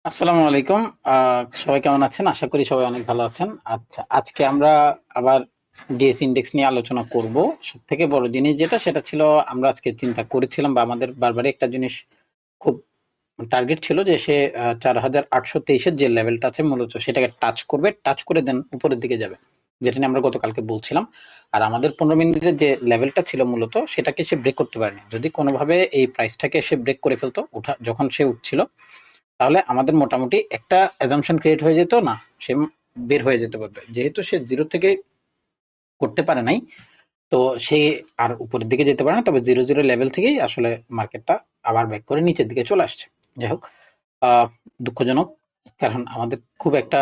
আসসালামু আলাইকুম। সবাই কেমন আছেন? আশা করি সবাই অনেক ভালো আছেন। আচ্ছা, আজকে আমরা আবার ডিএস ইনডেক্স নিয়ে আলোচনা করব। সবথেকে বড় জিনিস যেটা সেটা ছিল, আমরা আজকে চিন্তা করেছিলাম বা আমাদের বারবারই একটা জিনিস খুব টার্গেট ছিল যে সে ৪,৮২৩ এর যে লেভেলটা আছে মূলত সেটাকে টাচ করবে। টাচ করে দেন উপরের দিকে যাবে। যেটা নিয়ে আমরা গতকালকে বলছিলাম। আর আমাদের ১৫ মিনিটের যে লেভেলটা ছিল মূলত সেটাকে সে ব্রেক করতে পারেনি। যদি কোনোভাবে এই প্রাইসটাকে সে ব্রেক করে ফেলতো যখন সে উঠছিল, তাহলে আমাদের মোটামুটি একটা অ্যাজাম্পশন ক্রিয়েট হয়ে যেত না সে বের হয়ে যেতে পারবে। যেহেতু সে জিরো থেকে করতে পারে নাই, তো সে আর উপরের দিকে যেতে পারে না, তবে জিরো জিরো লেভেল থেকেই আসলে মার্কেটটা আবার ব্যাক করে নিচের দিকে চলে আসছে। যাই হোক, দুঃখজনক, কারণ আমাদের খুব একটা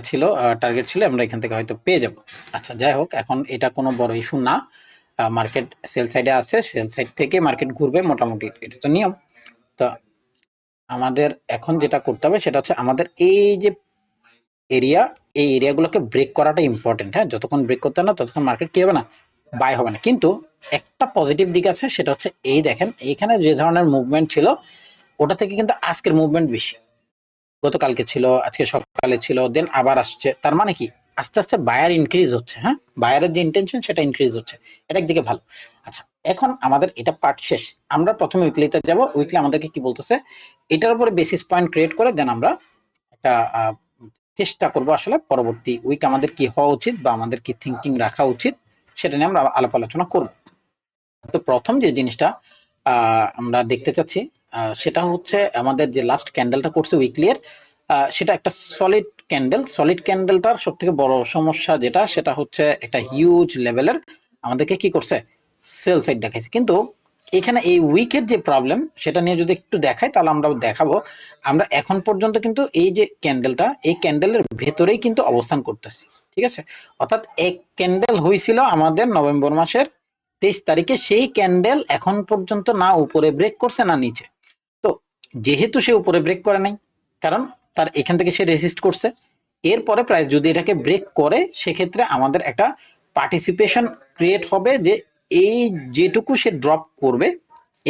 ছিল, টার্গেট ছিল আমরা এখান থেকে হয়তো পেয়ে যাব। আচ্ছা, যাই হোক, এখন এটা কোনো বড় ইস্যু না। মার্কেট সেল সাইডে আছে, সেল সাইড থেকে মার্কেট ঘুরবে মোটামুটি, এটা তো নিয়ম। তো আমাদের এখন যেটা করতে হবে সেটা হচ্ছে আমাদের এই যে এরিয়া, এই এরিয়াগুলোকে ব্রেক করাটা ইম্পর্টেন্ট। হ্যাঁ, যতক্ষণ ব্রেক করতে না ততক্ষণ মার্কেট কি হবে না, বাই হবে না। কিন্তু একটা পজিটিভ দিক আছে, সেটা হচ্ছে এই দেখেন এইখানে যে ধরনের মুভমেন্ট ছিল ওটা থেকে কিন্তু আজকের মুভমেন্ট বেশি। গতকালকে ছিল, আজকে সকালে ছিল, দেন আবার আসছে। তার মানে কি, আস্তে আস্তে বায়ার ইনক্রিজ হচ্ছে। হ্যাঁ, বায়ারের যে ইন্টেনশন সেটা ইনক্রিজ হচ্ছে, এটা একদিকে ভালো। আচ্ছা, এখন আমাদের এটা পার্ট শেষ। আমরা প্রথমে উইকলিতে যাব। উইকলি আমাদেরকে কি বলতেছে, এটার উপরে বেসিস পয়েন্ট ক্রিয়েট করে দেন আমরা একটা চেষ্টা করব আসলে পরবর্তী উইক আমাদের কি হওয়া উচিত বা আমাদের কি থিঙ্কিং রাখা উচিত সেটা নিয়ে আমরা আলাপ আলোচনা করব। তো প্রথম যে জিনিসটা আমরা দেখতে চাচ্ছি, সেটা হচ্ছে আমাদের যে লাস্ট ক্যান্ডেলটা করছে উইকলি এর, সেটা একটা সলিড ক্যান্ডেল। সলিড ক্যান্ডেলটার সব থেকে বড় সমস্যা যেটা, সেটা হচ্ছে একটা হিউজ লেভেলের আমাদেরকে কি করছে, সেল সাইড দেখাইছে। কিন্তু এখানে এই উইকের যে প্রবলেম সেটা নিয়ে যদি একটু দেখাই, তাহলে আমরা দেখাবো আমরা এখন পর্যন্ত কিন্তু এই যে ক্যান্ডেলটা, এই ক্যান্ডেলের ভেতরেই কিন্তু অবস্থান করতেছি। ঠিক আছে, অর্থাৎ এক ক্যান্ডেল হয়েছিল আমাদের নভেম্বর মাসের 23 তারিখে, সেই ক্যান্ডেল এখন পর্যন্ত না উপরে ব্রেক করছে না নিচে। তো যেহেতু সে উপরে ব্রেক করে নাই, কারণ তার এখান থেকে সে রেজিস্ট করছে, এরপরে প্রাইস যদি এটাকে ব্রেক করে সেক্ষেত্রে আমাদের একটা পার্টিসিপেশন ক্রিয়েট হবে যে এই যেটুকু সে ড্রপ করবে,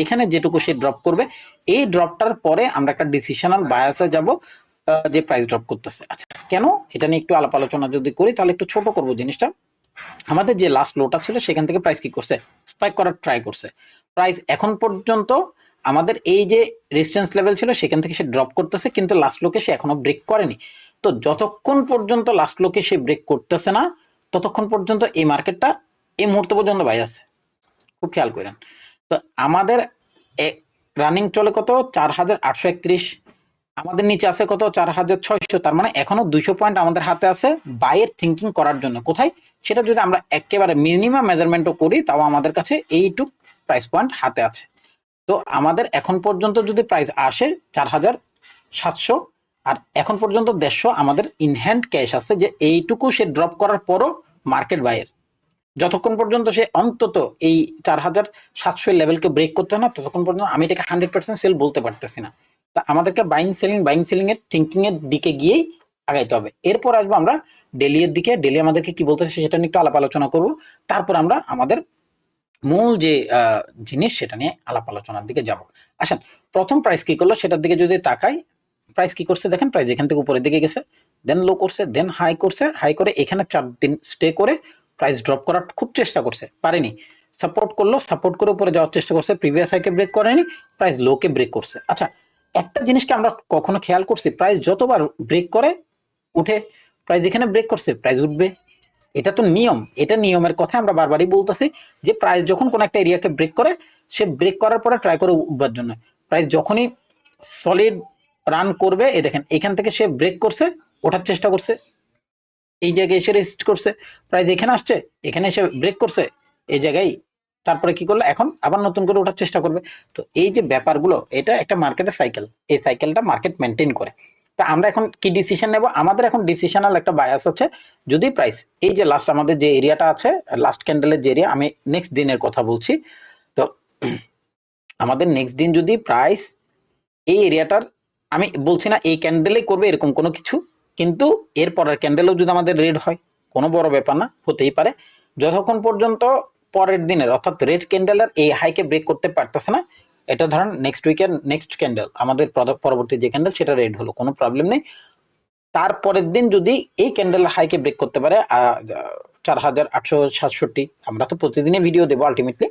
এখানে যেটুকু সে ড্রপ করবে, এই ড্রপটার পরে আমরা একটা ডিসিশনাল বায়াসে যাব যে প্রাইস ড্রপ করতেছে। আচ্ছা, কেন এটা নিয়ে একটু আলাপ আলোচনা যদি করি, তাহলে একটু ছোট করব জিনিসটা। আমাদের যে লাস্ট লোটা ছিল সেখান থেকে প্রাইস কি করছে, স্পাইক করার ট্রাই করছে। প্রাইস এখন পর্যন্ত আমাদের এই যে রেজিস্ট্যান্স লেভেল ছিল সেখান থেকে সে ড্রপ করতেছে, কিন্তু লাস্ট লোকে সে এখনো ব্রেক করেনি। তো যতক্ষণ পর্যন্ত লাস্ট লোকে সে ব্রেক করতেছে না, ততক্ষণ পর্যন্ত এই মার্কেটটা এই মুহূর্ত পর্যন্ত বাই আছে। খুব খেয়াল করেন। তো আমাদের রানিং চলে কত, 4,831। আমাদের নিচে আছে কত, 4,600। তার মানে এখনো 200 পয়েন্ট আমাদের হাতে আছে বাইয়ের থিঙ্কিং করার জন্য। কোথায়, সেটা যদি আমরা একেবারে মিনিমাম মেজারমেন্টও করি, তাও আমাদের কাছে এইটুক প্রাইস পয়েন্ট হাতে আছে। তো আমাদের এখন পর্যন্ত যদি প্রাইস আসে 4,700, আর এখন পর্যন্ত 150 আমাদের ইনহ্যান্ড ক্যাশ আছে, যে এইটুকু সে ড্রপ করার পরও মার্কেট বাইয়ের। যতক্ষণ পর্যন্ত সে অন্তত এই 4,700 লেভেলকে ব্রেক করতে না, ততক্ষণ পর্যন্ত আমি এটাকে 100% সেল বলতে পারতেছি না। তা আমাদেরকে বাইং সেলিং এর থিঙ্কিং এর দিকে গিয়েই আগাইতে হবে। এরপর আসবো আমরা ডেলি এর দিকে। ডেলি আমাদেরকে কি বলতেছে সেটা নিয়ে একটু আলাপ আলোচনা করবো। তারপর আমরা আমাদের মূল যে জিনিস সেটা নিয়ে আলাপ আলোচনার দিকে যাব। আসেন, প্রথম প্রাইস কি করলো সেটার দিকে যদি তাকাই, প্রাইস কি করছে দেখেন, প্রাইস এখান থেকে উপরের দিকে গেছে, দেন লো করছে, দেন হাই করছে, হাই করে এখানে 4 দিন স্টে করে প্রাইস ড্রপ করার খুব চেষ্টা করছে, পারেনি। সাপোর্ট করলো, সাপোর্ট করে উপরে যাওয়ার চেষ্টা করছে, প্রিভিয়াস হাইকে ব্রেক করেনি, প্রাইস লোকে ব্রেক করছে। আচ্ছা, একটা জিনিসকে আমরা কখনো খেয়াল করছি, প্রাইস যতবার ব্রেক করে উঠে, প্রাইস এখানে ব্রেক করছে প্রাইস উঠবে, এটা তো নিয়ম। এটা নিয়মের কথা আমরা বারবারই বলতেছি, যে প্রাইস যখন কোন একটা এরিয়াকে ব্রেক করে, সে ব্রেক করার পরে ট্রাই করে উঠবার জন্য। প্রাইস যখনই সলিড রান করবে, এই দেখেন এখান থেকে সে ব্রেক করছে, ওঠার চেষ্টা করছে, এই জায়গায় এসে রেজিস্ট করছে, প্রাইস এখানে আসছে, এখানে এসে ব্রেক করছে এই জায়গায়, তারপরে কি করলো, এখন আবার নতুন করে ওঠার চেষ্টা করবে। তো এই যে ব্যাপারগুলো, এটা একটা মার্কেটের সাইকেল, এই সাইকেলটা মার্কেট মেনটেন করে। তা আমরা এখন কি ডিসিশন নেব, আমাদের এখন ডিসিশনাল একটা বায়াস আছে। যদি প্রাইস এই যে লাস্ট আমাদের যে এরিয়াটা আছে, লাস্ট ক্যান্ডেলের যে এরিয়া, আমি নেক্সট দিনের কথা বলছি। তো আমাদের নেক্সট দিন যদি প্রাইস এই এরিয়াটার, আমি বলছি না এই ক্যান্ডেলেই করবে এরকম কোনো কিছু, কিন্তু এর পরের ক্যান্ডেলও যদি আমাদের রেড হয়, কোনো বড় ব্যাপার না, হতেই পারে। যতক্ষণ পর্যন্ত পরের দিনের অর্থাৎ রেড ক্যান্ডেলের এই হাইকে ব্রেক করতে পারতেছে না, এটা ধরেন নেক্সট উইকের নেক্সট ক্যান্ডেল আমাদের পরবর্তী যে ক্যান্ডেল সেটা রেড হলো, কোনো প্রবলেম নেই। তারপরের দিন যদি এই ক্যান্ডেলের হাইকে ব্রেক করতে পারে 4,867, আমরা তো প্রতিদিনই ভিডিও দেবো আলটিমেটলি।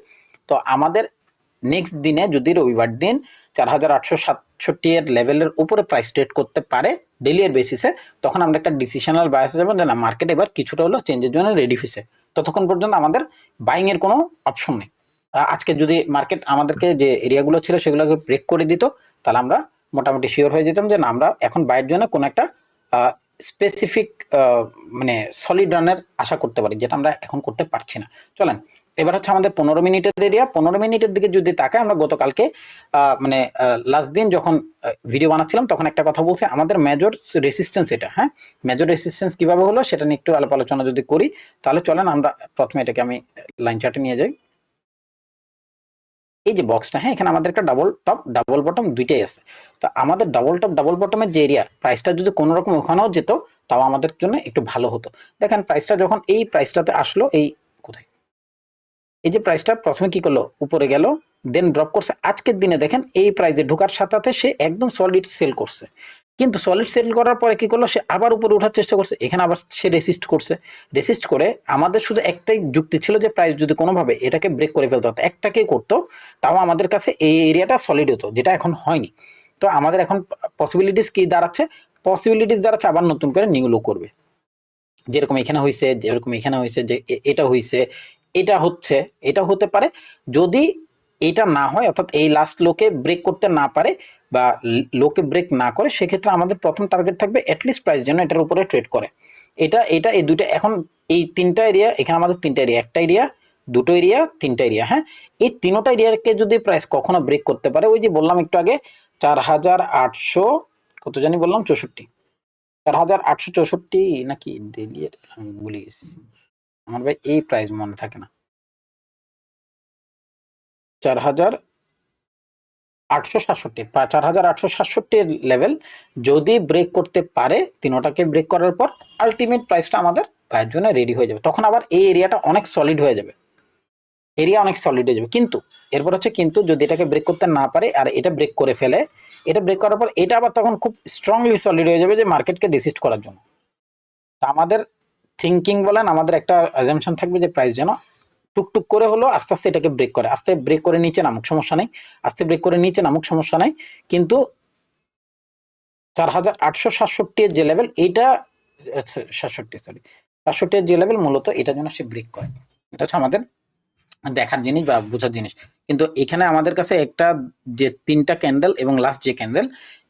তো আমাদের নেক্সট দিনে যদি রবিবার দিন 4,867 এর লেভেলের উপরে প্রাইস ট্রেড করতে পারে ডেলি এর বেসিসে, তখন আমরা একটা ডিসিশনাল বায়াসে যাবো যে না, মার্কেট এবার কিছুটা হলো চেঞ্জের জন্য রেডি হয়েছে। ততক্ষণ পর্যন্ত আমাদের বাইং এর কোনো অপশন নেই। আজকে যদি মার্কেট আমাদেরকে যে এরিয়াগুলো ছিল সেগুলোকে ব্রেক করে দিত, তাহলে আমরা মোটামুটি শিওর হয়ে যেতাম যে না, আমরা এখন বাইয়ের জন্য কোনো একটা স্পেসিফিক মানে সলিড রানের আশা করতে পারি, যেটা আমরা এখন করতে পারছি না। চলেন এবার হচ্ছে আমাদের 15 মিনিটের এরিয়া। 15 মিনিটের দিকে যদি তাকাই, আমরা গতকালকে মানে লাস্ট দিন যখন ভিডিও বানাচ্ছিলাম তখন একটা কথা বলছি, আমাদের মেজর রেসিস্টেন্স এটা। হ্যাঁ, মেজর রেসিস্টেন্স কিভাবে হলো সেটা নিয়ে একটু আলোচনা যদি করি, তাহলে চলেন আমরা প্রথমে এটাকে আমি লাইন চার্টে নিয়ে যাই। এই যে বক্সটা, হ্যাঁ, এখানে আমাদের একটা ডাবল টপ ডাবল বটম দুইটাই আছে। তো আমাদের ডাবল টপ ডাবল বটমের যে এরিয়া, প্রাইসটা যদি কোনো রকম ওখানেও যেত তাও আমাদের জন্য একটু ভালো হতো। দেখেন প্রাইসটা যখন এই প্রাইসটাতে আসলো, এই কোথায়, এই যে প্রাইসটা প্রথমে কি করলো, উপরে গেল, দেন ড্রপ করছে। আজকের দিনে দেখেন এই প্রাইসে ঢোকার সাথে সাথে সে একদম সলিড সেল করছে, কিন্তু সলিড সেল করার পরে কি করলো, সে আবার উপরে ওঠার চেষ্টা করছে, এখানে আবার সে রেসিস্ট করছে। রেসিস্ট করে আমাদের শুধু একটাই যুক্তি ছিল যে প্রাইস যদি কোনোভাবে এটাকে ব্রেক করে ফেলতে হতো, একটাকেই করতো, তাও আমাদের কাছে এই এরিয়াটা সলিড হতো, যেটা এখন হয়নি। তো আমাদের এখন পসিবিলিটিস কি দাঁড়াচ্ছে, পসিবিলিটিস দাঁড়াচ্ছে আবার নতুন করে নিউ লো করবে, যেরকম এখানে হয়েছে, যেরকম এখানে হয়েছে, যে এটা হয়েছে, এটা হচ্ছে, এটা হতে পারে। যদি এটা না হয়, অর্থাৎ এই লাস্ট লোকে ব্রেক করতে না পারে বা লোকে ব্রেক না করে, সেক্ষেত্রে আমাদের প্রথম টার্গেট থাকবে অ্যাটলিস্ট প্রাইস যেন এটার উপরে ট্রেড করে। এটা এটা এই দুইটা, এখন এই তিনটা এরিয়া, এখানে আমাদের তিনটা এরিয়া, একটা এরিয়া, দুটো এরিয়া, তিনটা এরিয়া। হ্যাঁ, এই তিনটা এরিয়াকে যদি প্রাইস কখনো ব্রেক করতে পারে, ওই যে বললাম একটু আগে 4,800 কত জানি বললাম, 64, 4,864 নাকি ডেলি, আমি ভুলে গেছি, আমার ভাই এই প্রাইস মনে থাকে না। 4,867 বা 4,867 লেভেল যদি ব্রেক করতে পারে, তিনোটাকে ব্রেক করার পর আলটিমেট প্রাইসটা আমাদের পায়ের জন্য রেডি হয়ে যাবে। তখন আবার এই এরিয়াটা অনেক সলিড হয়ে যাবে, এরিয়া অনেক সলিড হয়ে যাবে। কিন্তু এরপর হচ্ছে, কিন্তু যদি এটাকে ব্রেক করতে না পারে আর এটা ব্রেক করে ফেলে, এটা ব্রেক করার পর এটা আবার তখন খুব স্ট্রংলি সলিড হয়ে যাবে যে মার্কেটকে ডিসিস্ট করার জন্য। তা আমাদের থিঙ্কিং বলেন, আমাদের একটা অ্যাজাম্পশন থাকবে যে প্রাইস যেন টুকটুক করে হলো আস্তে আস্তে এটাকে ব্রেক করে, আস্তে ব্রেক করে নিচে নামুক সমস্যা নেই, আস্তে ব্রেক করে নিচে নামুক সমস্যা নাই। কিন্তু 4,867 এর যে লেভেল, এইটা 67, সরি 67 এর যে লেভেল, মূলত এটা যেন সে ব্রেক করে। এটা হচ্ছে আমাদের দেখার জিনিস বা বোঝার জিনিস। কিন্তু এখানে আমাদের কাছে একটা যে তিনটা ক্যান্ডেল এবং লাস্ট যে ক্যান্ডেল,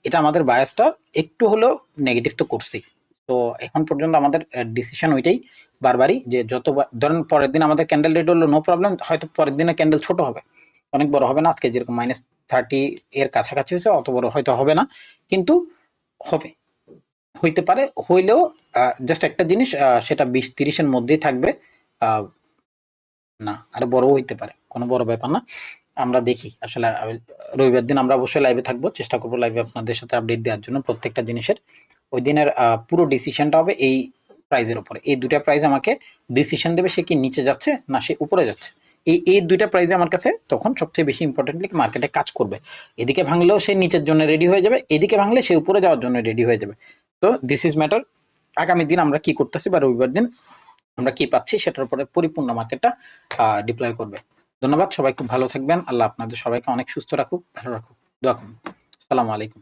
এটা আমাদের বায়াসটা একটু হলেও নেগেটিভ তো করছি। তো এখন পর্যন্ত আমাদের ডিসিশন ওইটাই বারবারই, যে যত ধরেন পরের দিন আমাদের ক্যান্ডেল রেড হলো, নো প্রবলেম, হয়তো পরের দিনে ক্যান্ডেল ছোট হবে, অনেক বড় হবে না। আজকে যেরকম -30 এর কাছাকাছি হয়েছে, অত বড় হয়তো হবে না, কিন্তু হবে, হইতে পারে। হইলেও জাস্ট একটা জিনিস, সেটা 20-30 এর মধ্যেই থাকবে, না আরো বড়ও হইতে পারে, কোনো বড় ব্যাপার না। আমরা দেখি আসলে রবিবার দিন আমরা অবশ্যই লাইভে থাকবো, চেষ্টা করবো লাইভে আপনাদের সাথে আপডেট দেওয়ার জন্য প্রত্যেকটা জিনিসের। ওই দিনের পুরো ডিসিশনটা হবে এই প্রাইজের উপরে। এই দুইটা প্রাইজ আমাকে ডিসিশন দেবে, সে কি নিচে যাচ্ছে না সে উপরে যাচ্ছে। এই দুইটা প্রাইজে আমার কাছে তখন সবচেয়ে বেশি ইম্পর্টেন্টলি মার্কেটে কাজ করবে। এদিকে ভাঙলেও সে নিচের জন্য রেডি হয়ে যাবে, এদিকে ভাঙলে সে উপরে যাওয়ার জন্য রেডি হয়ে যাবে। তো দিস ইজ ম্যাটার, আগামী দিন আমরা কি করতেছি বা রবিবার দিন আমরা কি পাচ্ছি সেটার উপরে পরিপূর্ণ মার্কেটটা ডিপ্লয় করবে। ধন্যবাদ, সবাই খুব ভালো থাকবেন। আল্লাহ আপনাদের সবাইকে অনেক সুস্থ রাখুক, ভালো রাখুক, দোয়া করুন। আসসালামু আলাইকুম।